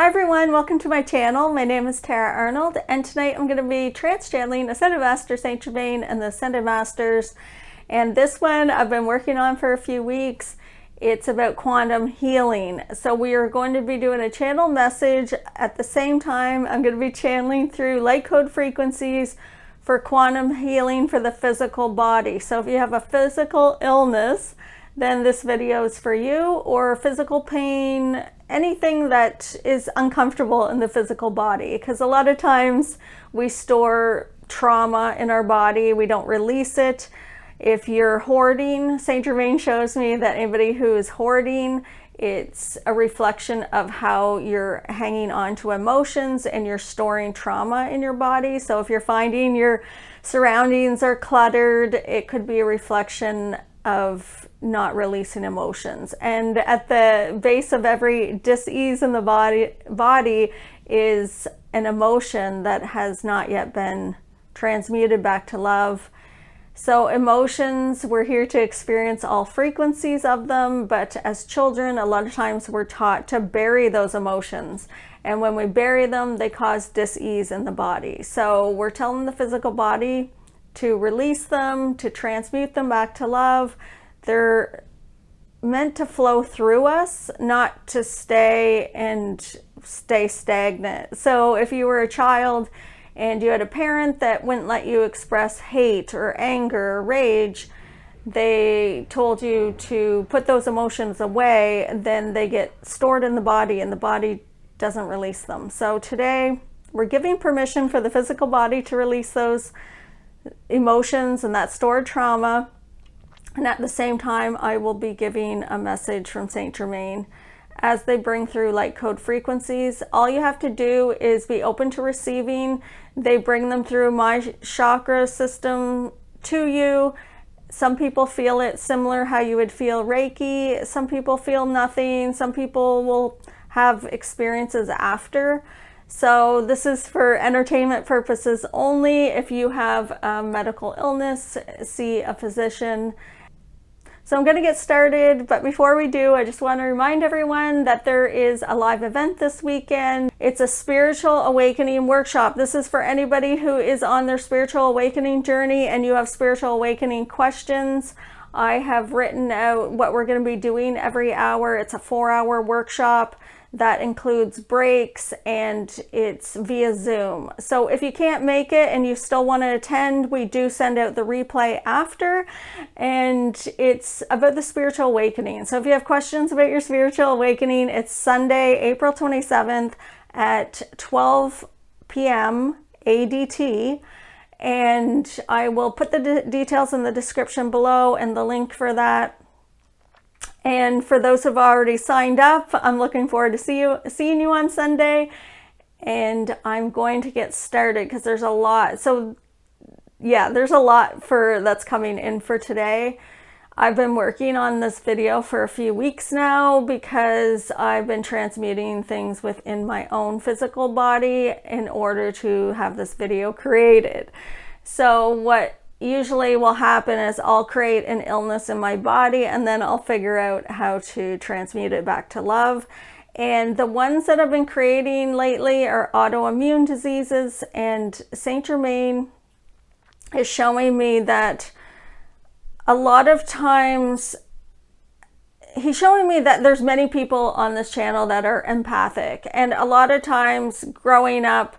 Hi everyone, welcome to my channel. My name is Tara Arnold, and tonight I'm going to be trans-channeling Ascended Master St.Germain and the Ascended Masters. And this one I've been working on for a few weeks. It's about quantum healing. So we are going to be doing a channel message. At the same time, I'm going to be channeling through light code frequencies for quantum healing for the physical body. So if you have a physical illness, then this video is for you, or physical pain, anything that is uncomfortable in the physical body. Because a lot of times we store trauma in our body, we don't release it. If you're hoarding, St. Germain shows me that anybody who is hoarding, it's a reflection of how you're hanging on to emotions and you're storing trauma in your body. So if you're finding your surroundings are cluttered, it could be a reflection of not releasing emotions. And at the base of every dis-ease in the body is an emotion that has not yet been transmuted back to love. So emotions, we're here to experience all frequencies of them, but as children, a lot of times we're taught to bury those emotions. And when we bury them, they cause dis-ease in the body. So we're telling the physical body to release them, to transmute them back to love. They're meant to flow through us, not to stay stagnant. So if you were a child and you had a parent that wouldn't let you express hate or anger or rage, they told you to put those emotions away, then they get stored in the body and the body doesn't release them. So today we're giving permission for the physical body to release those emotions and that stored trauma. And at the same time, I will be giving a message from St. Germain as they bring through light code frequencies. All you have to do is be open to receiving. They bring them through my chakra system to you. Some people feel it similar how you would feel Reiki. Some people feel nothing. Some people will have experiences after. So this is for entertainment purposes only. If you have a medical illness, see a physician. So I'm going to get started, but before we do, I just want to remind everyone that there is a live event this weekend. It's a spiritual awakening workshop. This is for anybody who is on their spiritual awakening journey and you have spiritual awakening questions. I have written out what we're going to be doing every hour. It's a 4-hour workshop that includes breaks, and it's via Zoom. So if you can't make it and you still want to attend, we do send out the replay after, and it's about the spiritual awakening. So if you have questions about your spiritual awakening, it's Sunday, April 27th at 12 p.m. ADT. And I will put the details in the description below and the link for that. And for those who've already signed up, I'm looking forward to seeing you on Sunday. And I'm going to get started because there's a lot. So yeah, there's a lot that's coming in for today. I've been working on this video for a few weeks now because I've been transmuting things within my own physical body in order to have this video created. So what usually will happen is I'll create an illness in my body and then I'll figure out how to transmute it back to love. And the ones that I've been creating lately are autoimmune diseases, and St. Germain is showing me that a lot of times he's showing me that there's many people on this channel that are empathic, and a lot of times growing up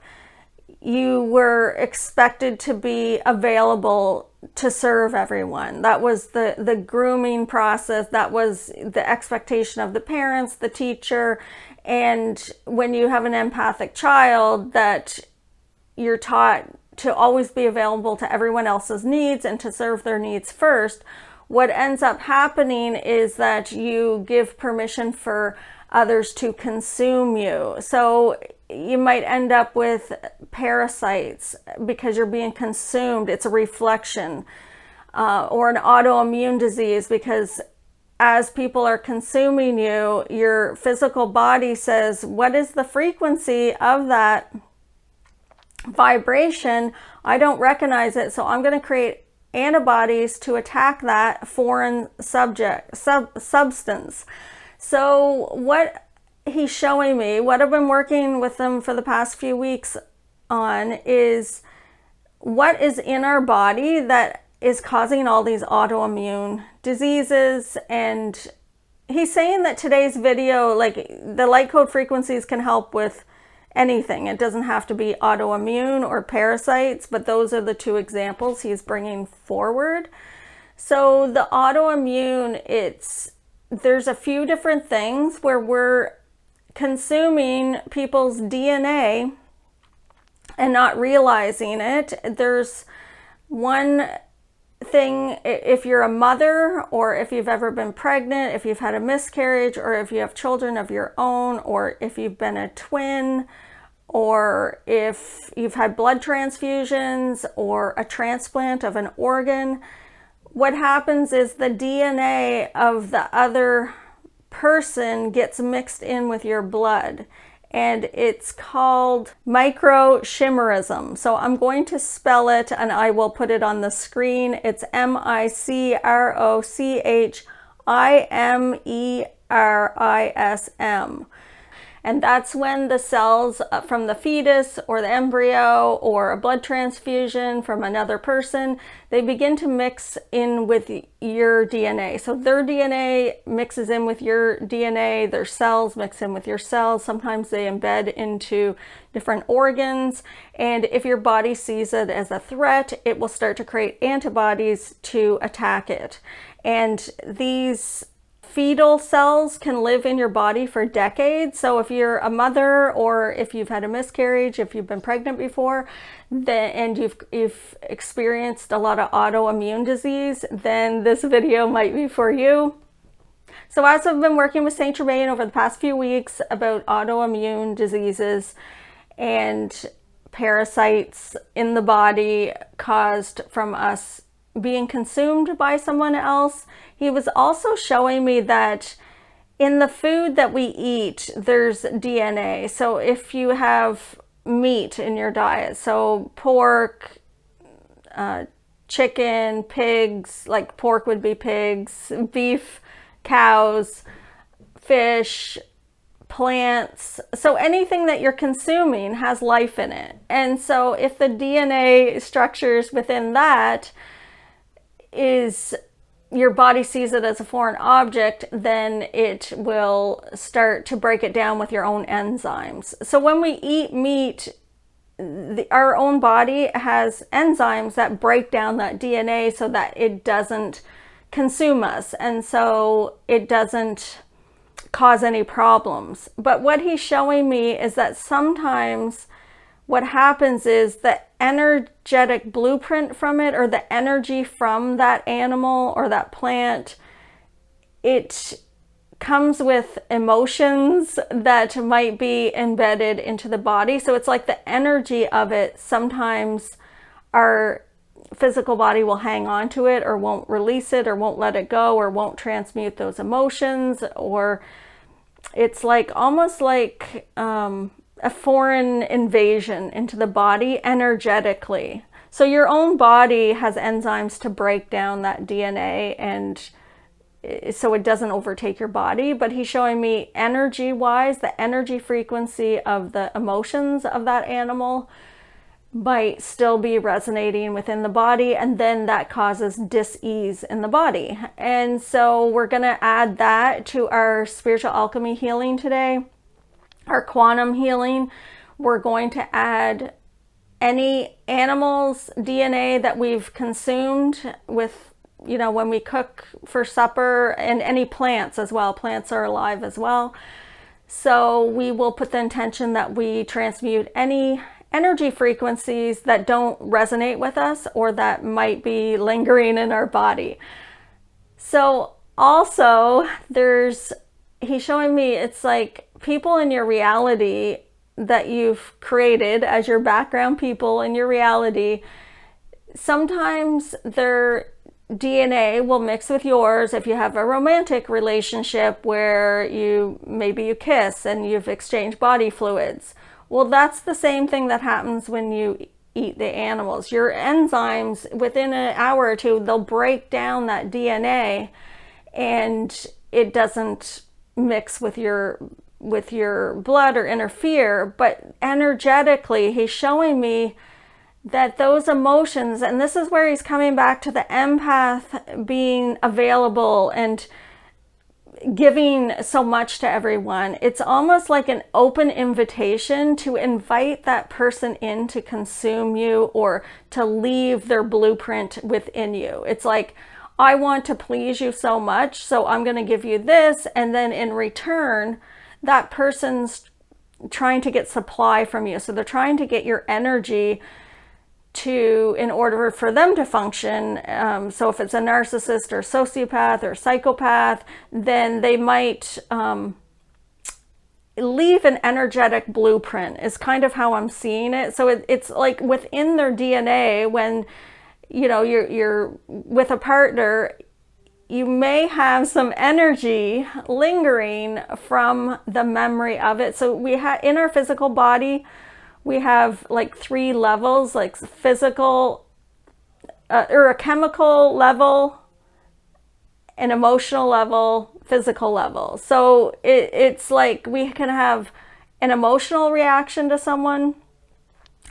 you were expected to be available to serve everyone. That was the grooming process. That was the expectation of the parents, the teacher. And when you have an empathic child, that you're taught to always be available to everyone else's needs and to serve their needs first. What ends up happening is that you give permission for others to consume you. So you might end up with parasites because you're being consumed. It's a reflection. Or an autoimmune disease, because as people are consuming you, your physical body says, what is the frequency of that vibration? I don't recognize it, so I'm going to create antibodies to attack that foreign substance. So what he's showing me, what I've been working with him for the past few weeks on, is what is in our body that is causing all these autoimmune diseases. And he's saying that today's video, like, the light code frequencies can help with anything. It doesn't have to be autoimmune or parasites, but those are the two examples he's bringing forward. So the autoimmune, there's a few different things where we're consuming people's DNA and not realizing it. There's one thing, if you're a mother, or if you've ever been pregnant, if you've had a miscarriage, or if you have children of your own, or if you've been a twin, or if you've had blood transfusions or a transplant of an organ, what happens is the DNA of the other person gets mixed in with your blood, and it's called microchimerism. So I'm going to spell it, and I will put it on the screen. It's microchimerism. And that's when the cells from the fetus or the embryo or a blood transfusion from another person, they begin to mix in with your DNA. So their DNA mixes in with your DNA, their cells mix in with your cells. Sometimes they embed into different organs. And if your body sees it as a threat, it will start to create antibodies to attack it. And these fetal cells can live in your body for decades. So if you're a mother, or if you've had a miscarriage, if you've been pregnant before, and you've experienced a lot of autoimmune disease, then this video might be for you. So as I've been working with St.Germain over the past few weeks about autoimmune diseases and parasites in the body caused from us being consumed by someone else, he was also showing me that in the food that we eat, there's DNA. So if you have meat in your diet, so pork, chicken, pigs, like pork would be pigs, beef, cows, fish, plants, so anything that you're consuming has life in it. And so if the DNA structures within that is, your body sees it as a foreign object, then it will start to break it down with your own enzymes. So when we eat meat, our own body has enzymes that break down that DNA so that it doesn't consume us, and so it doesn't cause any problems. But what he's showing me is that sometimes what happens is the energetic blueprint from it, or the energy from that animal or that plant, it comes with emotions that might be embedded into the body. So it's like the energy of it, sometimes our physical body will hang on to it, or won't release it, or won't let it go, or won't transmute those emotions, or it's like almost like a foreign invasion into the body energetically. So your own body has enzymes to break down that DNA, and so it doesn't overtake your body. But he's showing me energy-wise, the energy frequency of the emotions of that animal might still be resonating within the body, and then that causes dis-ease in the body. And so we're going to add that to our spiritual alchemy healing today, our quantum healing. We're going to add any animal's DNA that we've consumed with, when we cook for supper, and any plants as well. Plants are alive as well. So we will put the intention that we transmute any energy frequencies that don't resonate with us, or that might be lingering in our body. So also he's showing me, it's like people in your reality that you've created as your background people in your reality, sometimes their DNA will mix with yours. If you have a romantic relationship where maybe you kiss and you've exchanged body fluids, well, that's the same thing that happens when you eat the animals. Your enzymes, within an hour or two, they'll break down that DNA, and it doesn't mix with your with your blood or interfere, but energetically, he's showing me that those emotions, and this is where he's coming back to the empath being available and giving so much to everyone. It's almost like an open invitation to invite that person in to consume you or to leave their blueprint within you. It's like, I want to please you so much, so I'm going to give you this, and then in return, that person's trying to get supply from you. So they're trying to get your energy in order for them to function. So if it's a narcissist or sociopath or psychopath, then they might leave an energetic blueprint, is kind of how I'm seeing it. So it's like within their DNA, when you're with a partner, you may have some energy lingering from the memory of it. So we have in our physical body, we have like 3 levels, like physical or a chemical level, an emotional level, physical level. So it's like we can have an emotional reaction to someone,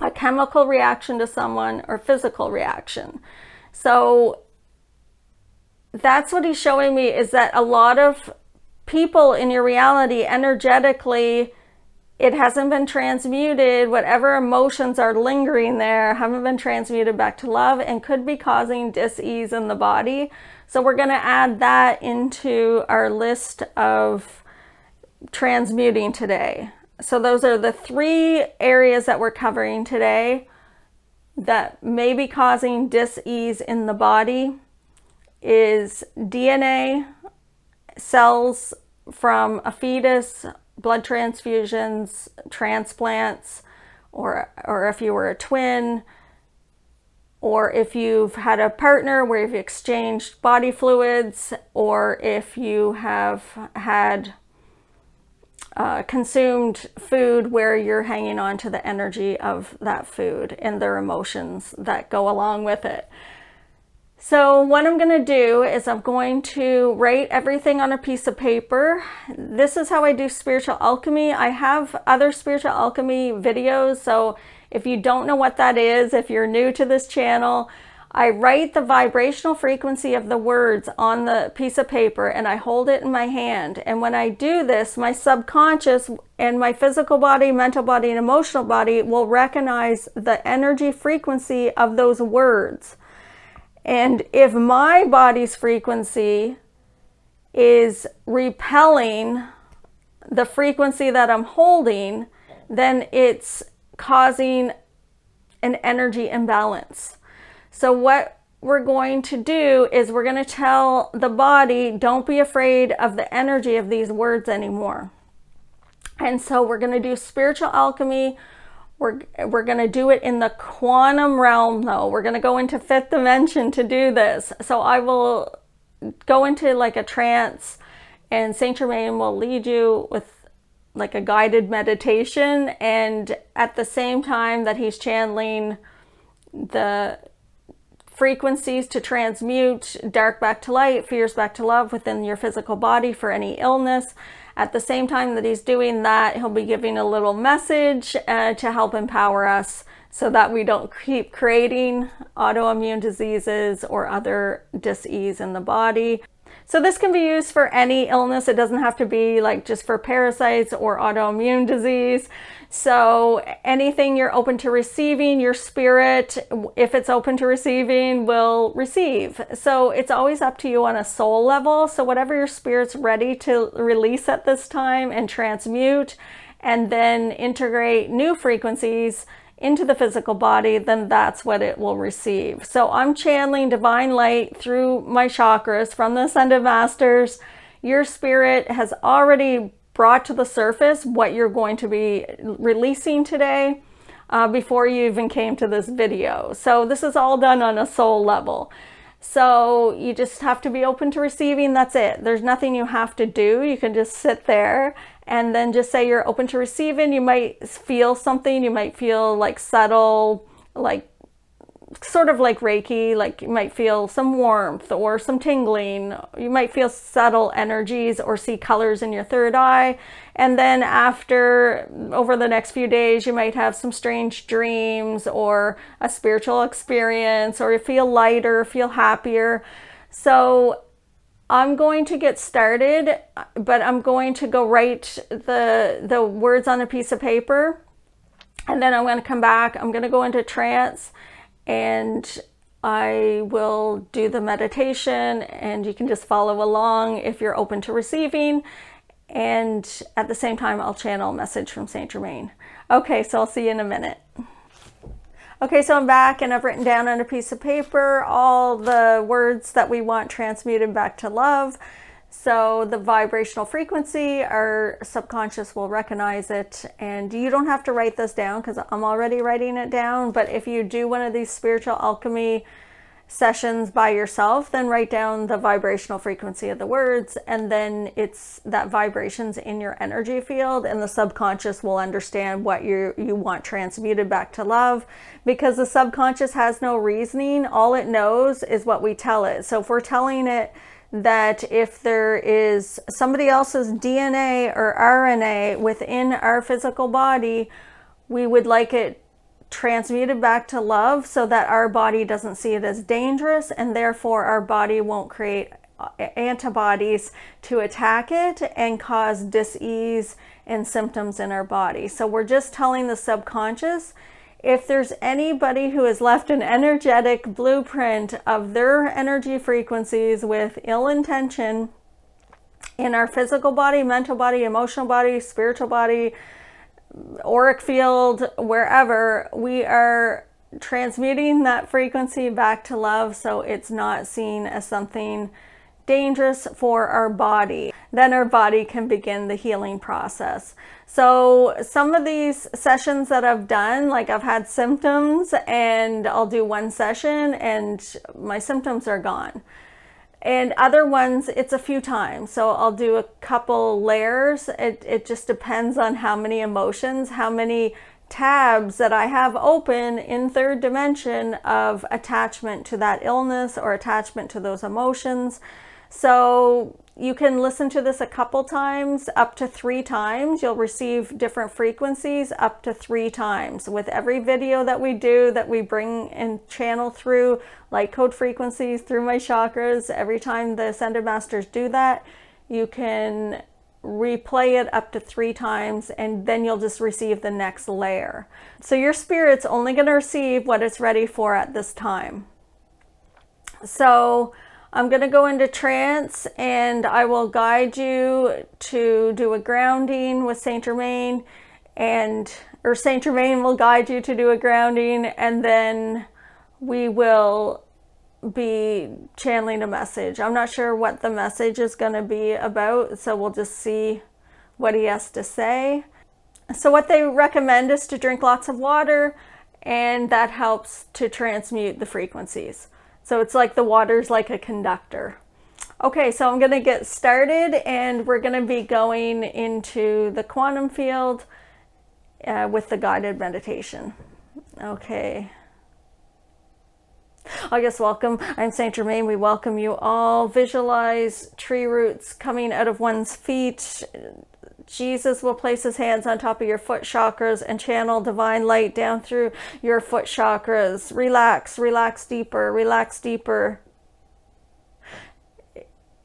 a chemical reaction to someone, or physical reaction. So that's what he's showing me, is that a lot of people in your reality, energetically, it hasn't been transmuted. Whatever emotions are lingering there haven't been transmuted back to love and could be causing dis-ease in the body. So we're going to add that into our list of transmuting today. So those are the 3 areas that we're covering today that may be causing dis-ease in the body. Is DNA, cells from a fetus, blood transfusions, transplants, or if you were a twin, or if you've had a partner where you've exchanged body fluids, or if you have had consumed food where you're hanging on to the energy of that food and their emotions that go along with it. So what I'm going to do is I'm going to write everything on a piece of paper. This is how I do spiritual alchemy. I have other spiritual alchemy videos, so if you don't know what that is, if you're new to this channel, I write the vibrational frequency of the words on the piece of paper and I hold it in my hand. And when I do this, my subconscious and my physical body, mental body, and emotional body will recognize the energy frequency of those words. And if my body's frequency is repelling the frequency that I'm holding, then it's causing an energy imbalance. So what we're going to do is we're going to tell the body, don't be afraid of the energy of these words anymore. And so we're going to do spiritual alchemy. We're going to do it in the quantum realm, though. We're going to go into 5th dimension to do this. So I will go into like a trance, and St.Germain will lead you with like a guided meditation. And at the same time that he's channeling the frequencies to transmute dark back to light, fears back to love within your physical body for any illness, at the same time that he's doing that, he'll be giving a little message to help empower us so that we don't keep creating autoimmune diseases or other dis-ease in the body. So this can be used for any illness. It doesn't have to be like just for parasites or autoimmune disease. So anything you're open to receiving, your spirit, if it's open to receiving, will receive. So it's always up to you on a soul level. So whatever your spirit's ready to release at this time and transmute and then integrate new frequencies into the physical body, then that's what it will receive. So I'm channeling divine light through my chakras from the Ascended Masters. Your spirit has already brought to the surface what you're going to be releasing today before you even came to this video. So this is all done on a soul level. So you just have to be open to receiving. That's it. There's nothing you have to do. You can just sit there and then just say you're open to receiving. You might feel something. You might feel like subtle, like sort of like Reiki, like you might feel some warmth or some tingling. You might feel subtle energies or see colors in your third eye. And then over the next few days, you might have some strange dreams or a spiritual experience, or you feel lighter, feel happier. So I'm going to get started, but I'm going to go write the words on a piece of paper, and then I'm going to come back. I'm going to go into trance, and I will do the meditation, and you can just follow along if you're open to receiving. And at the same time, I'll channel a message from St. Germain. Okay, so I'll see you in a minute. Okay, so I'm back, and I've written down on a piece of paper all the words that we want transmuted back to love. So the vibrational frequency, our subconscious will recognize it, and you don't have to write this down because I'm already writing it down. But if you do one of these spiritual alchemy sessions by yourself, then write down the vibrational frequency of the words, and then it's that vibration's in your energy field, and the subconscious will understand what you want transmuted back to love, because the subconscious has no reasoning. All it knows is what we tell it. So if we're telling it that if there is somebody else's DNA or RNA within our physical body, we would like it transmuted back to love so that our body doesn't see it as dangerous, and therefore our body won't create antibodies to attack it and cause dis-ease and symptoms in our body. So we're just telling the subconscious, if there's anybody who has left an energetic blueprint of their energy frequencies with ill intention in our physical body, mental body, emotional body, spiritual body, auric field, wherever, we are transmuting that frequency back to love so it's not seen as something dangerous for our body. Then our body can begin the healing process. So some of these sessions that I've done, like I've had symptoms and I'll do one session and my symptoms are gone. And other ones, it's a few times. So I'll do a couple layers. It just depends on how many emotions, how many tabs that I have open in third dimension of attachment to that illness or attachment to those emotions. So you can listen to this a couple times, up to 3 times. You'll receive different frequencies up to 3 times. With every video that we do, that we bring and channel through light code frequencies through my chakras, every time the Ascended Masters do that, you can replay it up to 3 times, and then you'll just receive the next layer. So your spirit's only going to receive what it's ready for at this time. So I'm going to go into trance, and I will guide you to do a grounding with St. Germain, or St. Germain will guide you to do a grounding, and then we will be channeling a message. I'm not sure what the message is going to be about, so we'll just see what he has to say. So what they recommend is to drink lots of water, and that helps to transmute the frequencies. So it's like the water's like a conductor. Okay, so I'm going to get started, and we're going to be going into the quantum field with the guided meditation. Okay. I guess welcome. I'm St. Germain. We welcome you all. Visualize tree roots coming out of one's feet. Jesus will place his hands on top of your foot chakras and channel divine light down through your foot chakras. Relax, relax deeper, relax deeper.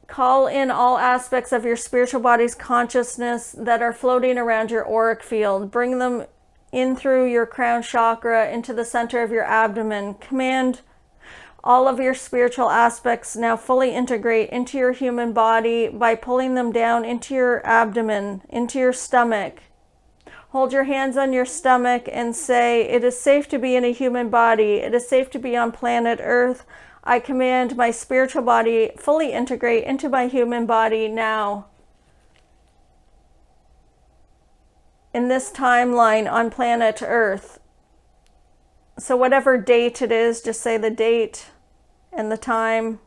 Call in all aspects of your spiritual body's consciousness that are floating around your auric field. Bring them in through your crown chakra into the center of your abdomen. Command all of your spiritual aspects now fully integrate into your human body by pulling them down into your abdomen, into your stomach. Hold your hands on your stomach and say, it is safe to be in a human body. It is safe to be on planet Earth. I command my spiritual body fully integrate into my human body now. In this timeline on planet Earth. So whatever date it is, just say the date and the time.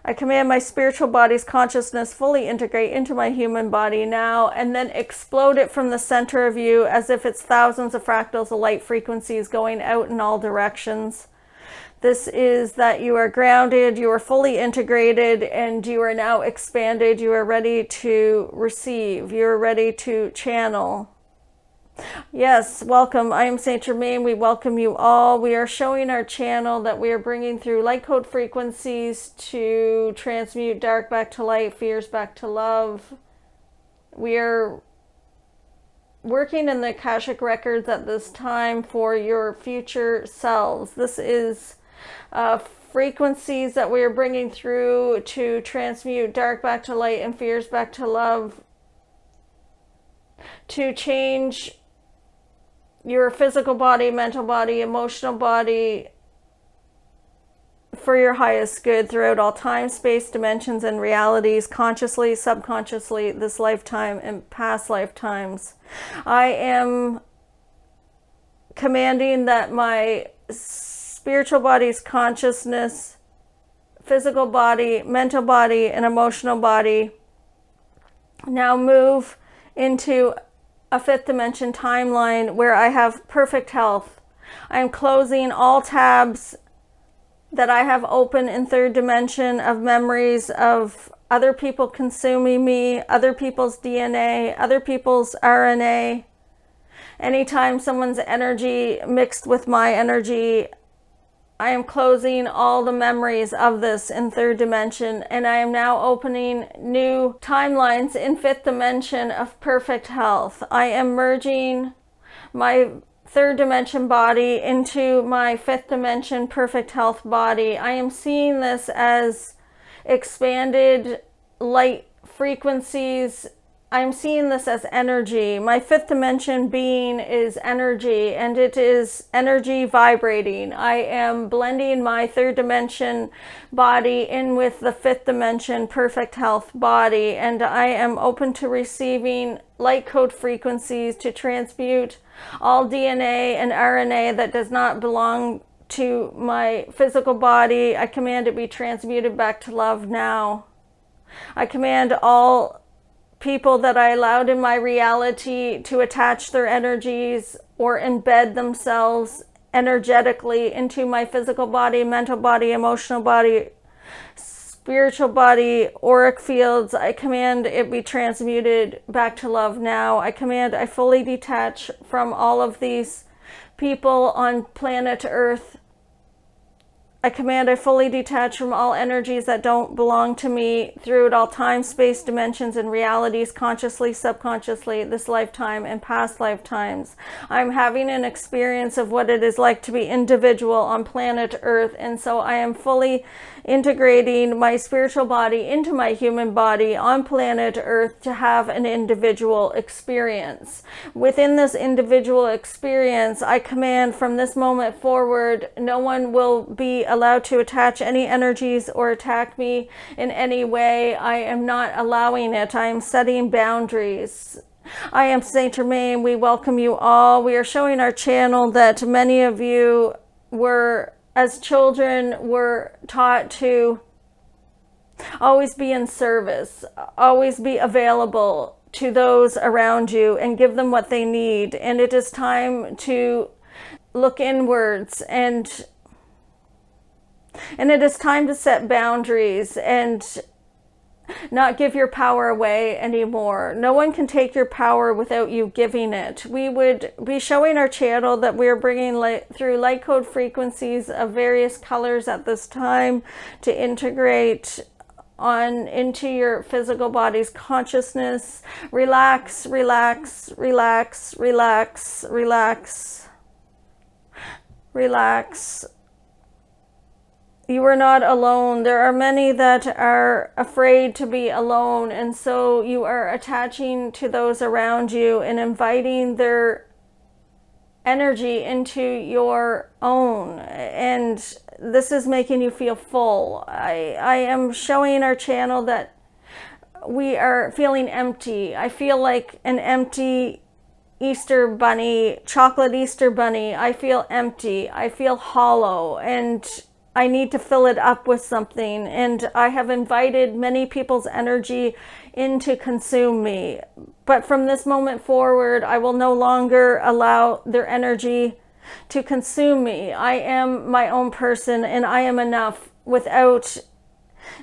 I command my spiritual body's consciousness fully integrate into my human body now, and then explode it from the center of you as if it's thousands of fractals of light frequencies going out in all directions. This is that you are grounded, you are fully integrated, and you are now expanded. You are ready to receive. You are ready to channel. Yes, welcome. I am St.Germain. We welcome you all. We are showing our channel that we are bringing through light code frequencies to transmute dark back to light, fears back to love. We are working in the Akashic records at this time for your future selves. This is frequencies that we are bringing through to transmute dark back to light and fears back to love, to change your physical body, mental body, emotional body for your highest good throughout all time, space, dimensions, and realities, consciously, subconsciously, this lifetime and past lifetimes. I am commanding that my spiritual body's consciousness, physical body, mental body, and emotional body now move into a fifth dimension timeline where I have perfect health. I am closing all tabs that I have open in third dimension of memories of other people consuming me, other people's DNA, other people's RNA. Anytime someone's energy mixed with my energy, I am closing all the memories of this in third dimension, and I am now opening new timelines in fifth dimension of perfect health. I am merging my third dimension body into my fifth dimension perfect health body. I am seeing this as expanded light frequencies. I'm seeing this as energy. My fifth dimension being is energy, and it is energy vibrating. I am blending my third dimension body in with the fifth dimension perfect health body, and I am open to receiving light code frequencies to transmute all DNA and RNA that does not belong to my physical body. I command it be transmuted back to love now. I command all people that I allowed in my reality to attach their energies or embed themselves energetically into my physical body, mental body, emotional body, spiritual body, auric fields. I command it be transmuted back to love now. I command I fully detach from all of these people on planet Earth. I command I fully detach from all energies that don't belong to me throughout all time, space, dimensions, and realities, consciously, subconsciously, this lifetime and past lifetimes. I'm having an experience of what it is like to be individual on planet Earth, and so I am fully integrating my spiritual body into my human body on planet Earth to have an individual experience. Within this individual experience, I command from this moment forward, no one will be allowed to attach any energies or attack me in any way. I am not allowing it. I am setting boundaries. I am St.Germain. We welcome you all. We are showing our channel that many of you were, as children, were taught to always be in service, always be available to those around you and give them what they need. And it is time to look inwards, and it is time to set boundaries and not give your power away anymore. No one can take your power without you giving it. We would be showing our channel that we are bringing through light code frequencies of various colors at this time to integrate on into your physical body's consciousness. Relax, relax, relax, relax, relax, relax. You are not alone. There are many that are afraid to be alone, and so you are attaching to those around you and inviting their energy into your own, and this is making you feel full. I am showing our channel that we are feeling empty. I feel like an empty Easter bunny, chocolate Easter bunny. I feel empty. I feel hollow, and I need to fill it up with something, and I have invited many people's energy in to consume me. But from this moment forward, I will no longer allow their energy to consume me. I am my own person, and I am enough without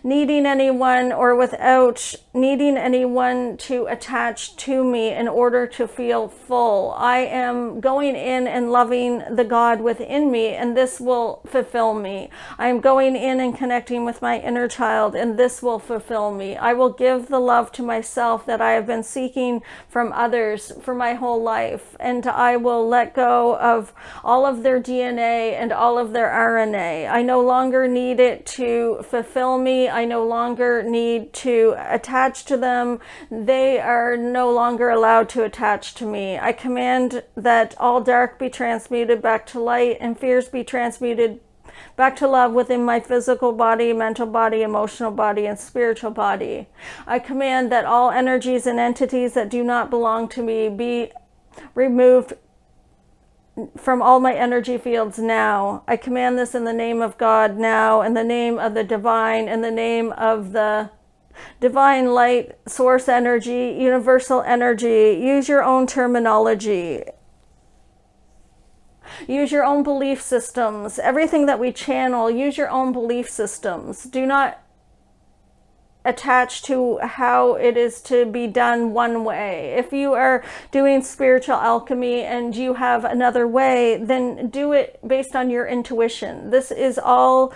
needing anyone or without needing anyone to attach to me in order to feel full. I am going in and loving the God within me, and this will fulfill me. I am going in and connecting with my inner child, and this will fulfill me. I will give the love to myself that I have been seeking from others for my whole life, and I will let go of all of their DNA and all of their RNA. I no longer need it to fulfill me. I no longer need to attach to them. They are no longer allowed to attach to me. I command that all dark be transmuted back to light and fears be transmuted back to love within my physical body, mental body, emotional body, and spiritual body. I command that all energies and entities that do not belong to me be removed from all my energy fields now. I command this in the name of God now, in the name of the divine, in the name of the divine light, source energy, universal energy. Use your own terminology. Use your own belief systems. Everything that we channel, use your own belief systems. Do not attached to how it is to be done one way. If you are doing spiritual alchemy and you have another way, then do it based on your intuition. This is all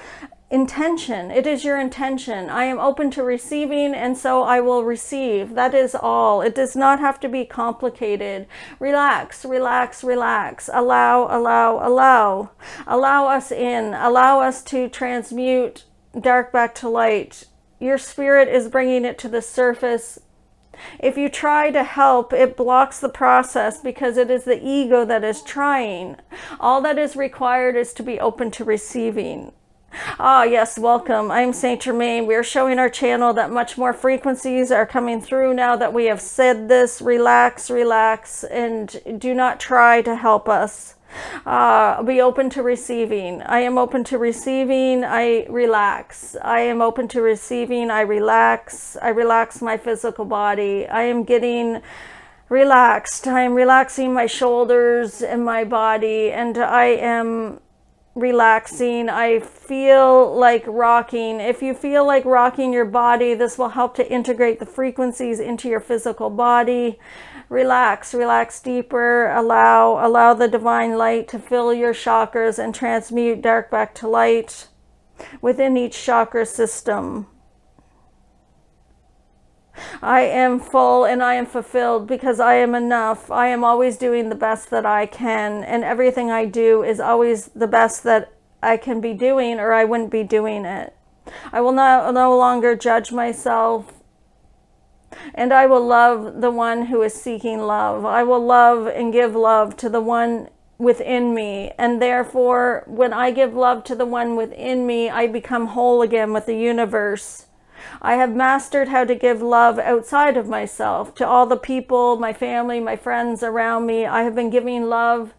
intention. It is your intention. I am open to receiving, and so I will receive. That is all. It does not have to be complicated. Relax, relax, relax. Allow, allow, allow. Allow us in. Allow us to transmute dark back to light. Your spirit is bringing it to the surface. If you try to help, it blocks the process because it is the ego that is trying. All that is required is to be open to receiving. Ah, yes, welcome. I'm St.Germain. We are showing our channel that much more frequencies are coming through now that we have said this. Relax, relax, and do not try to help us. Be open to receiving. I am open to receiving. I relax. I am open to receiving. I relax. I relax my physical body. I am getting relaxed. I am relaxing my shoulders and my body, and I am relaxing. I feel like rocking. If you feel like rocking your body, this will help to integrate the frequencies into your physical body. Relax, relax deeper. Allow the divine light to fill your chakras and transmute dark back to light within each chakra system. I am full and I am fulfilled because I am enough. I am always doing the best that I can, and everything I do is always the best that I can be doing, or I wouldn't be doing it. I will no longer judge myself, and I will love the one who is seeking love. I will love and give love to the one within me, and therefore when I give love to the one within me, I become whole again with the universe. I have mastered how to give love outside of myself to all the people, my family, my friends around me. I have been giving love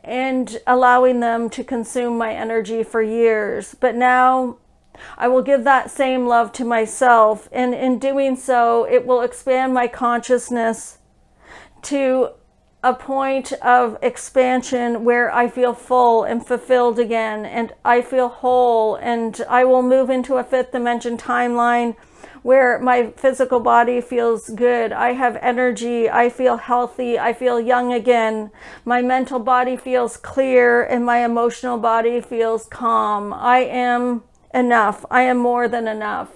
and allowing them to consume my energy for years. But now I will give that same love to myself, and in doing so, it will expand my consciousness to a point of expansion where I feel full and fulfilled again, and I feel whole, and I will move into a fifth dimension timeline where my physical body feels good. I have energy. I feel healthy. I feel young again. My mental body feels clear, and my emotional body feels calm. I am enough. I am more than enough.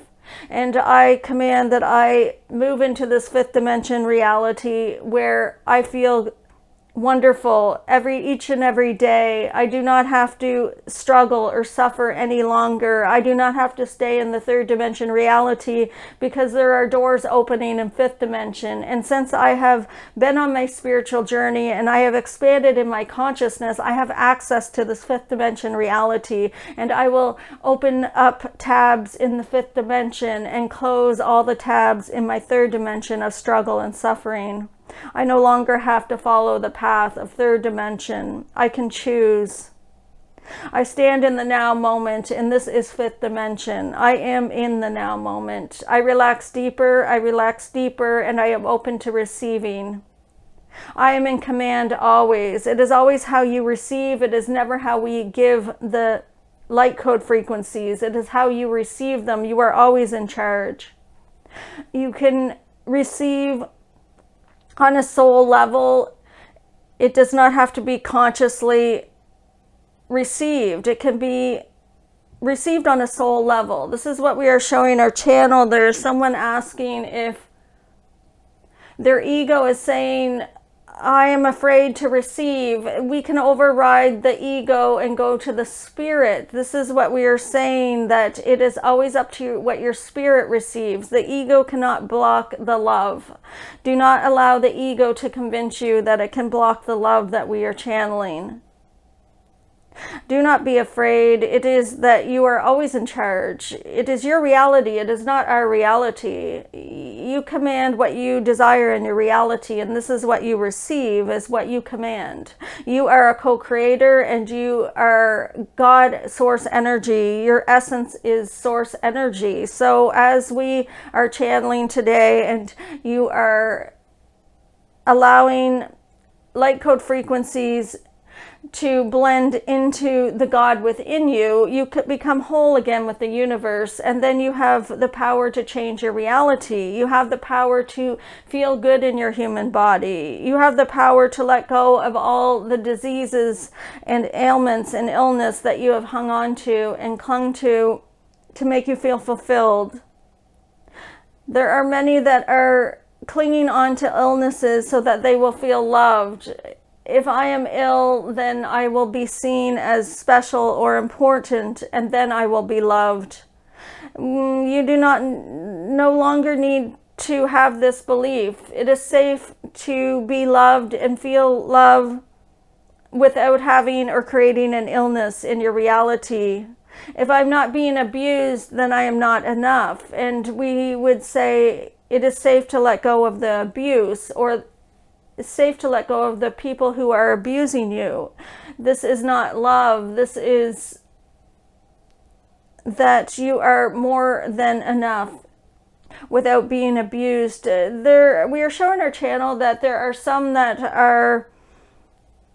And I command that I move into this fifth dimension reality where I feel wonderful each and every day. I do not have to struggle or suffer any longer. I do not have to stay in the third dimension reality because there are doors opening in fifth dimension. And since I have been on my spiritual journey and I have expanded in my consciousness, I have access to this fifth dimension reality, and I will open up tabs in the fifth dimension and close all the tabs in my third dimension of struggle and suffering. I no longer have to follow the path of third dimension. I can choose. I stand in the now moment, and this is fifth dimension. I am in the now moment. I relax deeper, and I am open to receiving. I am in command always. It is always how you receive. It is never how we give the light code frequencies. It is how you receive them. You are always in charge. You can receive on a soul level. It does not have to be consciously received. It can be received on a soul level. This is what we are showing our channel. There's someone asking if their ego is saying, I am afraid to receive. We can override the ego and go to the spirit. This is what we are saying, that it is always up to you what your spirit receives. The ego cannot block the love. Do not allow the ego to convince you that it can block the love that we are channeling. Do not be afraid. It is that you are always in charge. It is your reality. It is not our reality. You command what you desire in your reality, and this is what you receive, is what you command. You are a co-creator, and you are God source energy. Your essence is source energy. So as we are channeling today, and you are allowing light code frequencies to blend into the God within you, you could become whole again with the universe, and then you have the power to change your reality. You have the power to feel good in your human body. You have the power to let go of all the diseases and ailments and illness that you have hung on to and clung to make you feel fulfilled. There are many that are clinging on to illnesses so that they will feel loved. If I am ill, then I will be seen as special or important, and then I will be loved. You do not no longer need to have this belief. It is safe to be loved and feel love without having or creating an illness in your reality. If I'm not being abused, then I am not enough. And we would say it is safe to let go of the abuse, or it's safe to let go of the people who are abusing you. This is not love. This is that you are more than enough without being abused. We are showing our channel that there are some that are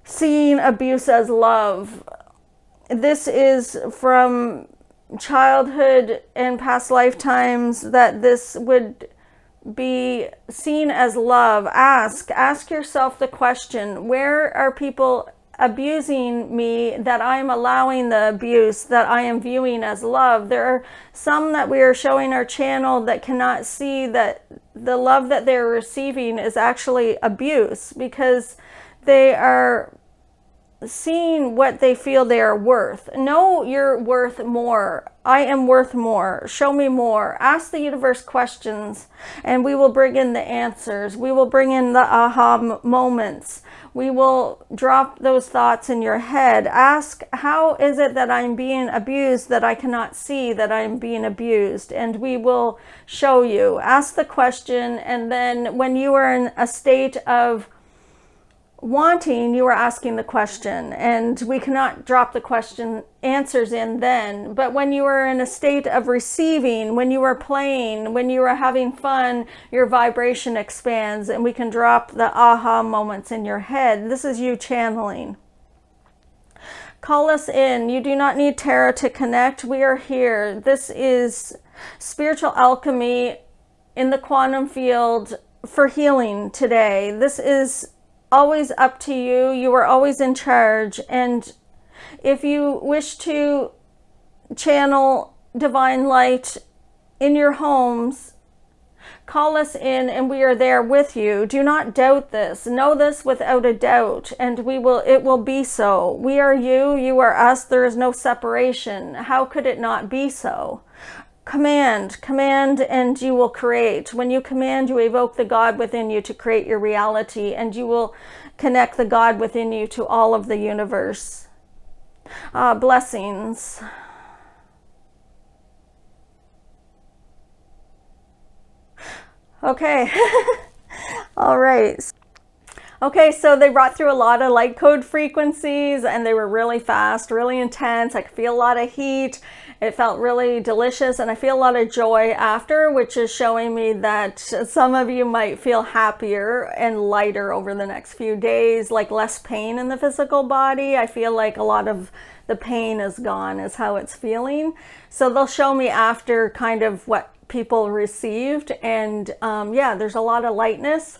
seeing abuse as love. This is from childhood and past lifetimes, that this would be seen as love. Ask yourself the question, where are people abusing me that I'm allowing the abuse that I am viewing as love? There are some that we are showing our channel that cannot see that the love that they're receiving is actually abuse, because they are seeing what they feel they are worth. Know you're worth more. I am worth more. Show me more. Ask the universe questions, and we will bring in the answers. We will bring in the aha moments. We will drop those thoughts in your head. Ask, how is it that I'm being abused that I cannot see that I'm being abused? And we will show you. Ask the question, and then when you are in a state of wanting, you are asking the question, and we cannot drop the question answers in then. But when you are in a state of receiving, when you are playing, when you are having fun, your vibration expands, and we can drop the aha moments in your head. This is you channeling. Call us in. You do not need Tara to connect. We are here. This is spiritual alchemy in the quantum field for healing today. This is always up to you. You are always in charge. And if you wish to channel divine light in your homes, call us in and we are there with you. Do not doubt this. Know this without a doubt, and it will be so. We are you, you are us. There is no separation. How could it not be so? Command, and you will create. When you command, you evoke the God within you to create your reality, and you will connect the God within you to all of the universe. Blessings. Okay. All right. Okay, so they brought through a lot of light code frequencies, and they were really fast, really intense. I could feel a lot of heat. It felt really delicious, and I feel a lot of joy after, which is showing me that some of you might feel happier and lighter over the next few days, like less pain in the physical body. I feel like a lot of the pain is gone, is how it's feeling. So they'll show me after kind of what people received, and yeah, there's a lot of lightness.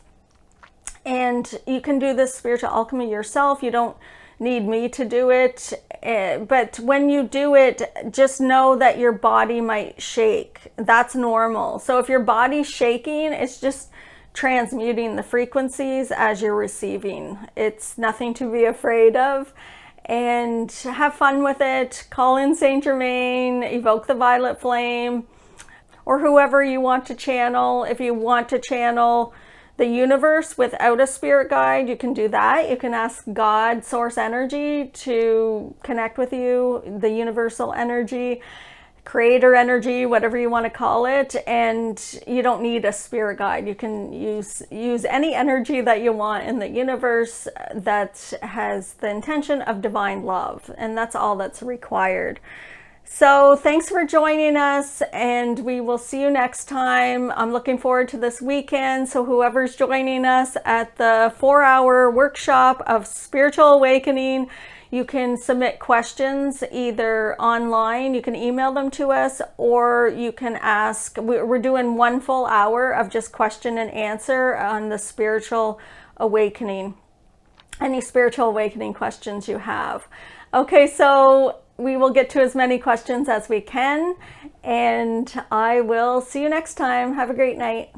And you can do this spiritual alchemy yourself. You don't need me to do it. But when you do it, just know that your body might shake. That's normal. So if your body's shaking, it's just transmuting the frequencies as you're receiving. It's nothing to be afraid of. And have fun with it. Call in St.Germain, evoke the violet flame, or whoever you want to channel. If you want to channel the universe without a spirit guide, you can do that. You can ask God, source energy, to connect with you, the universal energy, creator energy, whatever you want to call it. And you don't need a spirit guide. You can use any energy that you want in the universe that has the intention of divine love. And that's all that's required. So thanks for joining us, and we will see you next time. I'm looking forward to this weekend. So whoever's joining us at the 4-hour workshop of spiritual awakening, you can submit questions either online, you can email them to us, or you can ask. We're doing 1 full hour of just question and answer on the spiritual awakening. Any spiritual awakening questions you have. Okay, so we will get to as many questions as we can, and I will see you next time. Have a great night.